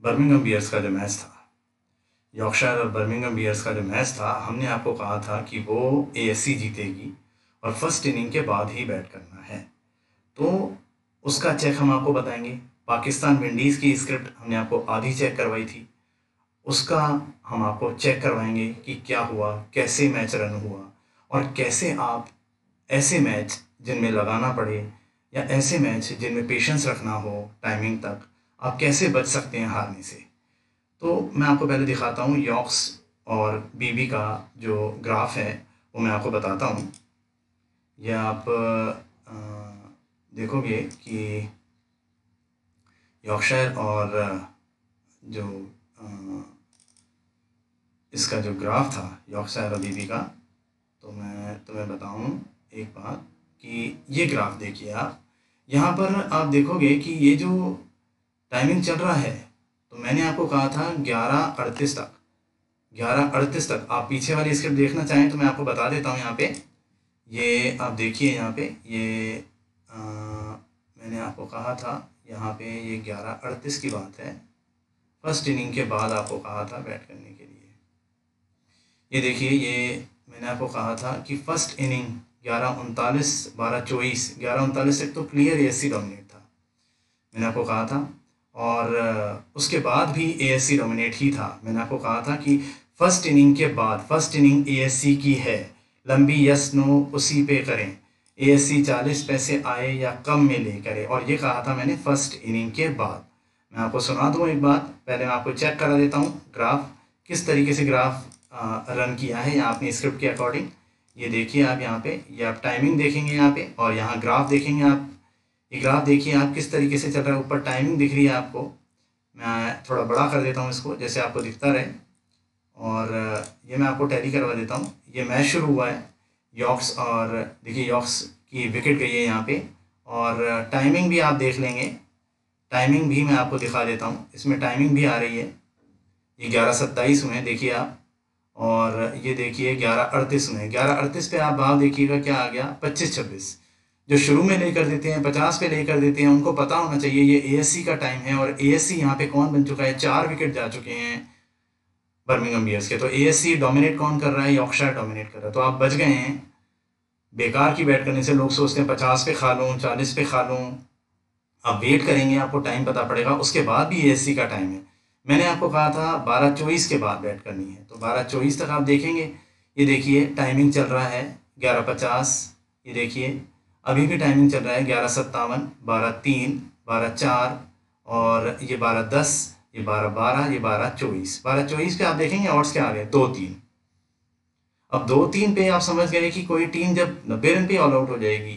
Birmingham bears का जो match था, यॉर्कशायर और बर्मिंघम बियर्स का जो मैच था, हमने आपको कहा था कि वो एएफसी जीतेगी और फर्स्ट इनिंग के बाद ही बैट करना है। तो उसका चेक हम आपको बताएंगे। पाकिस्तान विंडीज़ की स्क्रिप्ट हमने आपको आधी चेक करवाई थी, उसका हम आपको चेक करवाएंगे कि क्या हुआ, कैसे मैच रन हुआ और कैसे आप ऐसे मैच जिनमें लगाना पड़े या ऐसे मैच जिनमें पेशेंस रखना हो टाइमिंग तक, आप कैसे बच सकते हैं हारने से। तो मैं आपको पहले दिखाता हूँ यॉर्क्स और बीबी का जो ग्राफ है वो मैं आपको बताता हूँ। यह आप देखोगे कि यॉर्कशायर और जो इसका जो ग्राफ था यॉर्कशायर और बीबी का, तो मैं तुम्हें बताऊं एक बात कि ये ग्राफ देखिए आप। यहाँ पर आप देखोगे कि ये जो टाइमिंग चल रहा है, तो मैंने आपको कहा था 11:38 तक, 11:38 तक। आप पीछे वाली स्क्रिप्ट देखना चाहें तो मैं आपको बता देता हूँ। यहाँ पे ये आप देखिए, यहाँ पे ये मैंने आपको कहा था, यहाँ पे ये 11:38 की बात है। फर्स्ट इनिंग के बाद आपको कहा था बैट करने के लिए। ये देखिए, ये मैंने आपको कहा था कि फर्स्ट इनिंग 11:39, 12:24, 11:39 तक तो क्लियर एएससी डोमिनेट था, मैंने आपको कहा था। और उसके बाद भी एएससी डोमिनेट ही था। मैंने आपको कहा था कि फर्स्ट इनिंग के बाद, फर्स्ट इनिंग एएससी की है, लंबी यस नो उसी पे करें, एएससी 40 पैसे आए या कम में ले करें। और ये कहा था मैंने फर्स्ट इनिंग के बाद। मैं आपको सुना दूँ एक बात, पहले मैं आपको चेक करा देता हूँ ग्राफ, किस तरीके से ग्राफ रन किया है या आपने स्क्रिप्ट के अकॉर्डिंग। ये देखिए आप यहाँ पे, ये आप टाइमिंग देखेंगे यहाँ पे और यहाँ ग्राफ देखेंगे आप। ये ग्राफ देखिए आप किस तरीके से चल रहा है, ऊपर टाइमिंग दिख रही है आपको। मैं थोड़ा बड़ा कर देता हूँ इसको, जैसे आपको दिखता रहे। और ये मैं आपको टैली करवा देता हूँ। ये मैच शुरू हुआ है यॉर्क्स, और देखिए यॉर्क्स की विकेट गई है यहाँ पे। और टाइमिंग भी आप देख लेंगे, टाइमिंग भी मैं आपको दिखा देता हूँ, इसमें टाइमिंग भी आ रही है। ये 11:27 हुए हैं देखिए आप, और ये देखिए 11:38 में, 11:38 पे आप भाव देखिएगा क्या आ गया, 25-26। जो शुरू में लेकर देते हैं, 50 पे लेकर देते हैं, उनको पता होना चाहिए ये एएससी का टाइम है। और एएससी यहाँ पे कौन बन चुका है, 4 विकेट जा चुके हैं बर्मिंघम बियर्स के। तो एएससी डोमिनेट कौन कर रहा है, यॉर्कशायर डोमिनेट कर रहा है। तो आप बच गए हैं बेकार की बैट करने से। लोग सोचते हैं 50 पे खा लूँ, 40 पे खा लूँ। आप वेट करेंगे, आपको टाइम पता पड़ेगा, उसके बाद भी एएससी का टाइम है। मैंने आपको कहा था 12:24 के बाद बैट करनी है, तो 12:24 तक आप देखेंगे। ये देखिए टाइमिंग चल रहा है 11:50, ये देखिए अभी भी टाइमिंग चल रहा है 11:57, 12:03, 12:04 और ये 12:10, ये 12:12, ये 12:24। 12:24 पे आप देखेंगे ऑड्स क्या आ गए, 2-3। अब 2-3 पे आप समझ गए कि कोई टीम जब 90 रन पे ऑल आउट हो जाएगी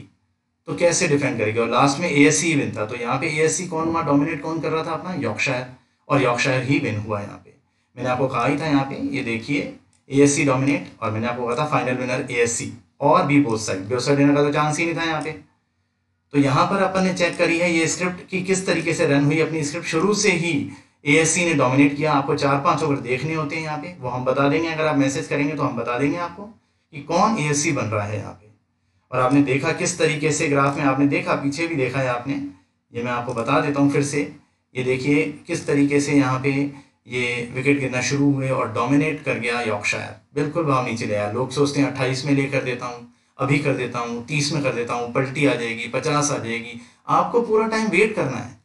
तो कैसे डिफेंड करेगी। और लास्ट में एएससी विन था, तो यहाँ पे एएससी कौन हुआ, डोमिनेट कौन कर रहा था अपना, यॉर्कशायर। और यॉर्कशायर ही विन हुआ यहाँ पे। मैंने आपको कहा ही था यहाँ पे, ये देखिए एएससी डोमिनेट, और मैंने आपको कहा था फाइनल विनर एएससी। और भी बोथ साइड विनर का तो चांस ही नहीं था यहाँ पे। तो यहाँ पर अपन ने चेक करी है ये स्क्रिप्ट की किस तरीके से रन हुई। अपनी स्क्रिप्ट शुरू से ही एएससी ने डोमिनेट किया। आपको 4-5 ओवर देखने होते हैं यहाँ पे, वो हम बता देंगे। अगर आप मैसेज करेंगे तो हम बता देंगे आपको कि कौन एएससी बन रहा है यहाँ पे। और आपने देखा किस तरीके से ग्राफ में, आपने देखा पीछे भी देखा है आपने। ये मैं आपको बता देता हूँ फिर से। ये देखिए किस तरीके से यहाँ पे ये विकेट गिरना शुरू हुए और डोमिनेट कर गया यॉर्कशायर, बिल्कुल भाव नीचे ले आया। लोग सोचते हैं 28 में लेकर देता हूँ, अभी कर देता हूँ, 30 में कर देता हूँ, पलटी आ जाएगी, 50 आ जाएगी। आपको पूरा टाइम वेट करना है,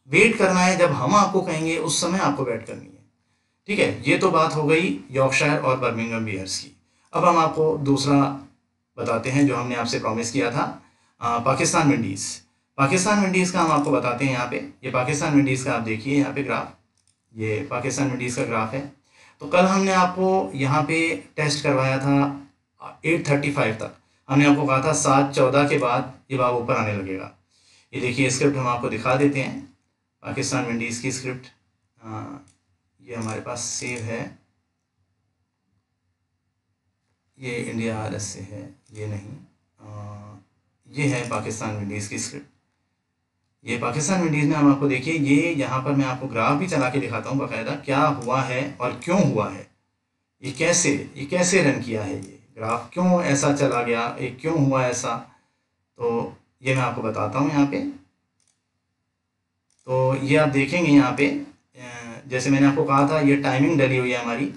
वेट करना है। जब हम आपको कहेंगे उस समय आपको बैट करनी है, ठीक है। ये तो बात हो गई यॉर्कशायर और बर्मिंघम बियर्स की। अब हम आपको दूसरा बताते हैं जो हमने आपसे प्रॉमिस किया था, पाकिस्तान विंडीज़। पाकिस्तान विंडीज़ का हम आपको बताते हैं यहाँ पे। ये पाकिस्तान विंडीज़ का आप देखिए यहाँ पे ग्राफ, ये पाकिस्तान विंडीज़ का ग्राफ है। तो कल हमने आपको यहाँ पे टेस्ट करवाया था 8:35 तक। हमने आपको कहा था 7:14 के बाद ये भाव ऊपर आने लगेगा। ये देखिए स्क्रिप्ट हम आपको दिखा देते हैं, पाकिस्तान विंडीज़ की स्क्रिप्ट। ये हमारे पास सेव है, ये इंडिया आरएस से है, ये नहीं, ये है पाकिस्तान विंडीज़ की स्क्रिप्ट। ये पाकिस्तान विंडीज़ में हम आपको देखिए, ये यहाँ पर मैं आपको ग्राफ भी चला के दिखाता हूँ बाकायदा, क्या हुआ है और क्यों हुआ है, ये कैसे रन किया है, ये ग्राफ क्यों ऐसा चला गया, ये क्यों हुआ ऐसा। तो ये मैं आपको बताता हूँ यहाँ पे। तो ये आप देखेंगे यहाँ पे, जैसे मैंने आपको कहा था ये टाइमिंग डली हुई है हमारी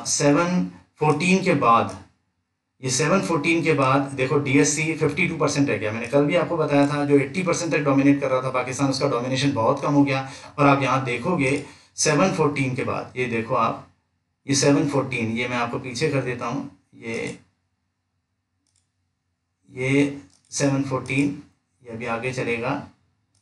7:14 के बाद। ये 7:14 के बाद देखो DSC 52% रह गया। मैंने कल भी आपको बताया था जो 80% तक डोमिनेट कर रहा था पाकिस्तान, उसका डोमिनेशन बहुत कम हो गया। और आप यहाँ देखोगे 7:14 के बाद, ये देखो आप, ये 7:14, ये मैं आपको पीछे कर देता हूँ, ये 7:14, ये अभी आगे चलेगा।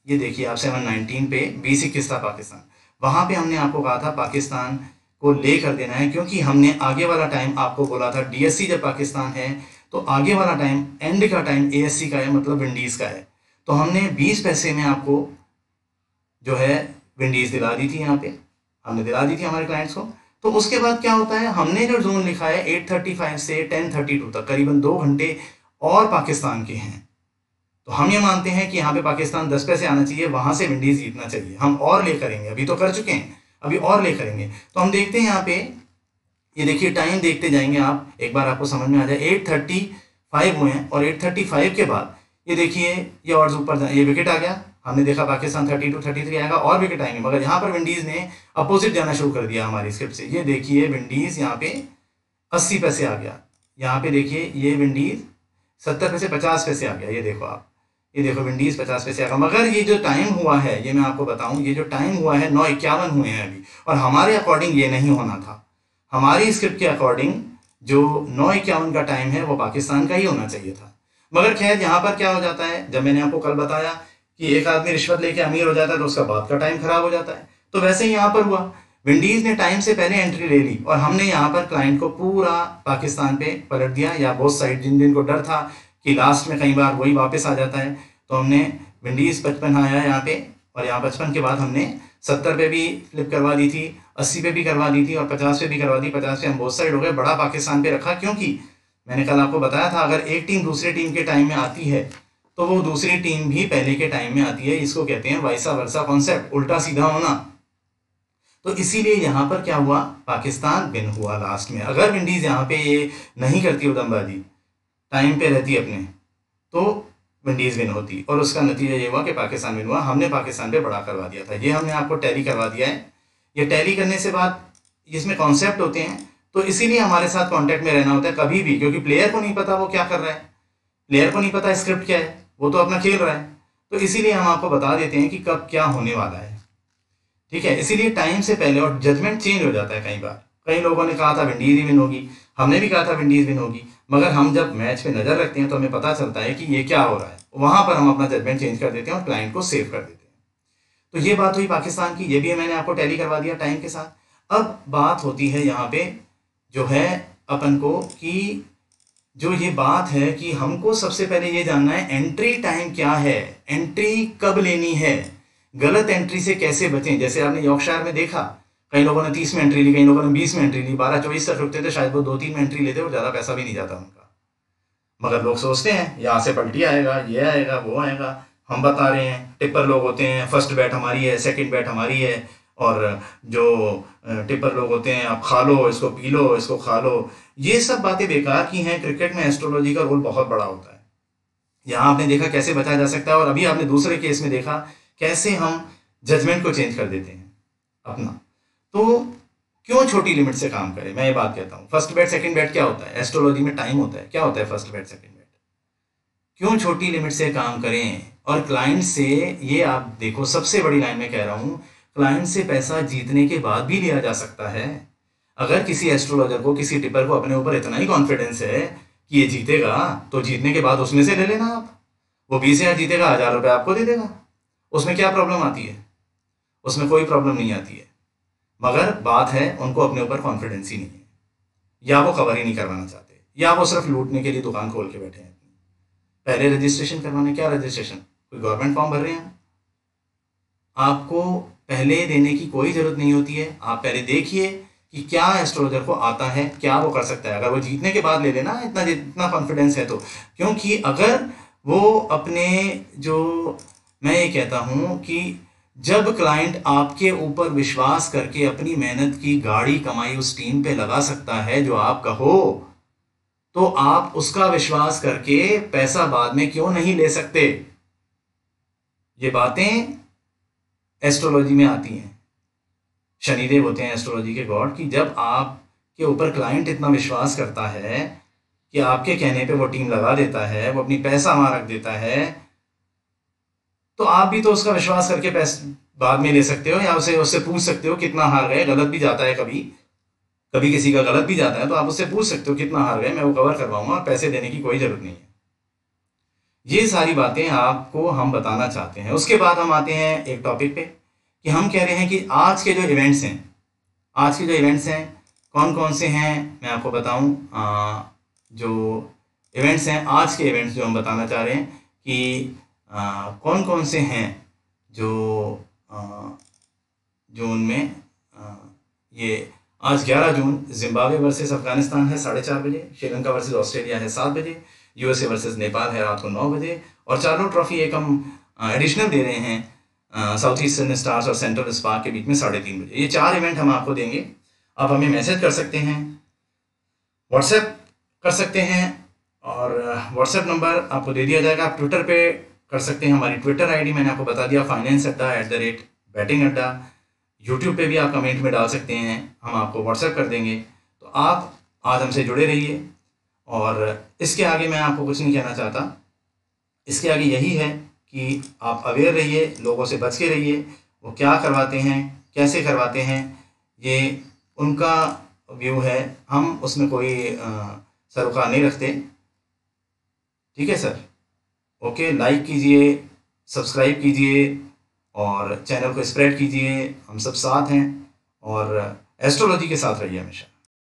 ये देखिए आप 7:19 पे 20-21 था पाकिस्तान। वहाँ पे हमने आपको कहा था पाकिस्तान को ले कर देना है, क्योंकि हमने आगे वाला टाइम आपको बोला था DSC जब पाकिस्तान है तो आगे वाला टाइम, एंड का टाइम ASC का है, मतलब विंडीज़ का है। तो हमने 20 पैसे में आपको जो है विंडीज़ दिला दी थी, यहाँ पे हमने दिला दी थी हमारे क्लाइंट्स को। तो उसके बाद क्या होता है, हमने जो जोन लिखा है 8:35 से 10:32 तक, करीबन 2 घंटे और पाकिस्तान के हैं। तो हम ये मानते हैं कि यहाँ पे पाकिस्तान 10 पैसे आना चाहिए, वहां से विंडीज जीतना चाहिए। हम और ले करेंगे, अभी तो कर चुके हैं, अभी और ले करेंगे। तो हम देखते हैं यहाँ पे, ये देखिए टाइम देखते जाएंगे आप, एक बार आपको समझ में आ जाए। 8:35 हुए हैं और 8:35 के बाद ये देखिए ये और ऊपर ये विकेट आ गया। हमने देखा पाकिस्तान 32-33 आएगा और विकेट आएंगे, मगर यहाँ पर विंडीज ने अपोजिट जाना शुरू कर दिया हमारी स्क्रिप्ट से। ये देखिए विंडीज यहाँ पे 80 पैसे आ गया। यहाँ पे देखिए ये विंडीज 70 पैसे 50 पैसे आ गया। ये देखो आप, ये देखो विंडीज 50 पैसे आ गया। मगर ये जो टाइम हुआ है, ये मैं आपको बताऊं, ये जो टाइम हुआ है 9:51 हुए हैं अभी, और हमारे अकॉर्डिंग ये नहीं होना था। हमारी स्क्रिप्ट के अकॉर्डिंग जो 9:51 का टाइम है वो पाकिस्तान का ही होना चाहिए था। मगर खैर यहाँ पर क्या हो जाता है, जब मैंने आपको कल बताया कि एक आदमी रिश्वत लेके अमीर हो जाता है तो उसका बाद का टाइम खराब हो जाता है, तो वैसे ही यहाँ पर हुआ। विंडीज ने टाइम से पहले एंट्री ले ली और हमने यहाँ पर क्लाइंट को पूरा पाकिस्तान पे पलट दिया, या बोथ साइड। जिन को डर था कि लास्ट में कई बार वही वापस आ जाता है, तो हमने विंडीज 55 आया यहाँ पे, और यहाँ 55 के बाद हमने 70 पे भी फ्लिप करवा दी थी, 80 पे भी करवा दी थी और 50 पे भी करवा दी। 50 पे हम बोथ साइड हो गए, बड़ा पाकिस्तान पे रखा, क्योंकि मैंने कल आपको बताया था अगर एक टीम दूसरे टीम के टाइम में आती है तो वो दूसरी टीम भी पहले के टाइम में आती है। इसको कहते हैं वाइसा वर्सा कॉन्सेप्ट, उल्टा सीधा होना। तो इसीलिए यहाँ पर क्या हुआ, पाकिस्तान विन हुआ लास्ट में। अगर विंडीज यहाँ पे ये नहीं करती उदमबाजी, टाइम पे रहती अपने, तो विंडीज विन होती, और उसका नतीजा ये हुआ कि पाकिस्तान विन हुआ। हमने पाकिस्तान पे बड़ा करवा दिया था। ये हमने आपको टैली करवा दिया है। ये टैली करने से बाद इसमें कॉन्सेप्ट होते हैं, तो इसीलिए हमारे साथ कांटेक्ट में रहना होता है कभी भी, क्योंकि प्लेयर को नहीं पता वो क्या कर रहा है, प्लेयर को नहीं पता स्क्रिप्ट क्या है, वो तो अपना खेल रहा है। तो इसीलिए हम आपको बता देते हैं कि कब क्या होने वाला है, ठीक है। इसीलिए टाइम से पहले, और जजमेंट चेंज हो जाता है कई बार। कई लोगों ने कहा था विंडीज ही विन होगी, हमने भी कहा था विंडीज विन होगी, मगर हम जब मैच पे नजर रखते हैं तो हमें पता चलता है कि ये क्या हो रहा है। वहां पर हम अपना जजमेंट चेंज कर देते हैं और क्लाइंट को सेव कर देते हैं। तो ये बात हुई पाकिस्तान की, ये भी मैंने आपको टैली करवा दिया टाइम के साथ। अब बात होती है यहाँ पे जो है अपन को, कि जो ये बात है कि हमको सबसे पहले ये जानना है एंट्री टाइम क्या है, एंट्री कब लेनी है, गलत एंट्री से कैसे बचें। जैसे आपने यॉर्कशायर में देखा, कई लोगों ने 30 में एंट्री ली, कई लोगों ने 20 में एंट्री ली, 12-24 तक रुकते थे, शायद वो 2-3 में एंट्री लेते और ज़्यादा पैसा भी नहीं जाता उनका। मगर लोग सोचते हैं यहाँ से पलटी आएगा, ये आएगा, वो आएगा। हम बता रहे हैं, टिप्पर लोग होते हैं, फर्स्ट बैट हमारी है, सेकंड बैट हमारी है, और जो टिप्पर लोग होते हैं, आप खा लो इसको, पी लो इसको, खा लो। ये सब बातें बेकार की हैं। क्रिकेट में एस्ट्रोलॉजी का रोल बहुत बड़ा होता है। यहाँ आपने देखा कैसे बचाया जा सकता है, और अभी आपने दूसरे केस में देखा कैसे हम जजमेंट को चेंज कर देते हैं अपना। तो क्यों छोटी लिमिट से काम करें, मैं ये बात कहता हूँ। फर्स्ट बैट सेकंड बैट क्या होता है, एस्ट्रोलॉजी में टाइम होता है। क्या होता है फर्स्ट बैट सेकंड बैट? क्यों छोटी लिमिट से काम करें, और क्लाइंट से, ये आप देखो सबसे बड़ी लाइन में कह रहा हूँ, क्लाइंट से पैसा जीतने के बाद भी लिया जा सकता है। अगर किसी एस्ट्रोलॉजर को, किसी टिप्पर को अपने ऊपर इतना ही कॉन्फिडेंस है कि ये जीतेगा, तो जीतने के बाद उसमें से ले लेना आप। वो 20,000 जीतेगा, 1,000 रुपये आपको दे देगा। उसमें क्या प्रॉब्लम आती है? उसमें कोई प्रॉब्लम नहीं आती है। मगर बात है उनको अपने ऊपर कॉन्फिडेंस ही नहीं है, या वो कवर ही नहीं करवाना चाहते, या वो सिर्फ लूटने के लिए दुकान खोल के बैठे हैं। पहले रजिस्ट्रेशन करवाने, क्या रजिस्ट्रेशन, कोई गवर्नमेंट फॉर्म भर रहे हैं? आपको पहले देने की कोई ज़रूरत नहीं होती है। आप पहले देखिए कि क्या एस्ट्रोलॉजर को आता है, क्या वो कर सकता है। अगर वो जीतने के बाद ले लेना, इतना कॉन्फिडेंस है तो। क्योंकि अगर वो अपने, जो मैं ये कहता हूँ कि जब क्लाइंट आपके ऊपर विश्वास करके अपनी मेहनत की गाड़ी कमाई उस टीम पे लगा सकता है जो आप कहो, तो आप उसका विश्वास करके पैसा बाद में क्यों नहीं ले सकते? ये बातें एस्ट्रोलॉजी में आती हैं। शनिदेव होते हैं एस्ट्रोलॉजी के गॉड, कि जब आपके ऊपर क्लाइंट इतना विश्वास करता है कि आपके कहने पे वो टीम लगा देता है, वो अपनी पैसा वहाँ रख देता है, तो आप भी तो उसका विश्वास करके पैसे बाद में ले सकते हो, या उसे उससे पूछ सकते हो कितना हार गए। गलत भी जाता है कभी कभी, किसी का गलत भी जाता है, तो आप उससे पूछ सकते हो कितना हार गए, मैं वो कवर करवाऊंगा और पैसे देने की कोई ज़रूरत नहीं है। ये सारी बातें आपको हम बताना चाहते हैं। उसके बाद हम आते हैं एक टॉपिक पे कि हम कह रहे हैं कि आज के जो इवेंट्स हैं, आज के जो इवेंट्स हैं कौन कौन से हैं, मैं आपको बताऊं। जो इवेंट्स हैं, आज के इवेंट्स जो हम बताना चाह रहे हैं कि कौन कौन से हैं जो जून में, ये आज 11 जून जिम्बाब्वे वर्सेस अफगानिस्तान है 4:30 बजे, श्रीलंका वर्सेस ऑस्ट्रेलिया है 7 बजे, यूएसए वर्सेस नेपाल है रात को 9 बजे, और चार्लो ट्रॉफी एक हम एडिशनल दे रहे हैं साउथ ईस्टर्न स्टार्स और सेंट्रल स्पार्क के बीच में 3:30 बजे। ये 4 इवेंट हम आपको देंगे। आप हमें मैसेज कर सकते हैं, व्हाट्सएप कर सकते हैं, और व्हाट्सएप नंबर आपको दे दिया जाएगा। आप ट्विटर पे कर सकते हैं, हमारी ट्विटर आईडी मैंने आपको बता दिया, finance@बैटिंग अड्डा। यूट्यूब पे भी आप कमेंट में डाल सकते हैं, हम आपको व्हाट्सएप कर देंगे। तो आप आज हमसे जुड़े रहिए, और इसके आगे मैं आपको कुछ नहीं कहना चाहता। इसके आगे यही है कि आप अवेयर रहिए, लोगों से बच के रहिए। वो क्या करवाते हैं, कैसे करवाते हैं, ये उनका व्यू है, हम उसमें कोई सरोकार नहीं रखते। ठीक है सर, ओके। लाइक कीजिए, सब्सक्राइब कीजिए और चैनल को स्प्रेड कीजिए। हम सब साथ हैं, और एस्ट्रोलॉजी के साथ रहिए हमेशा।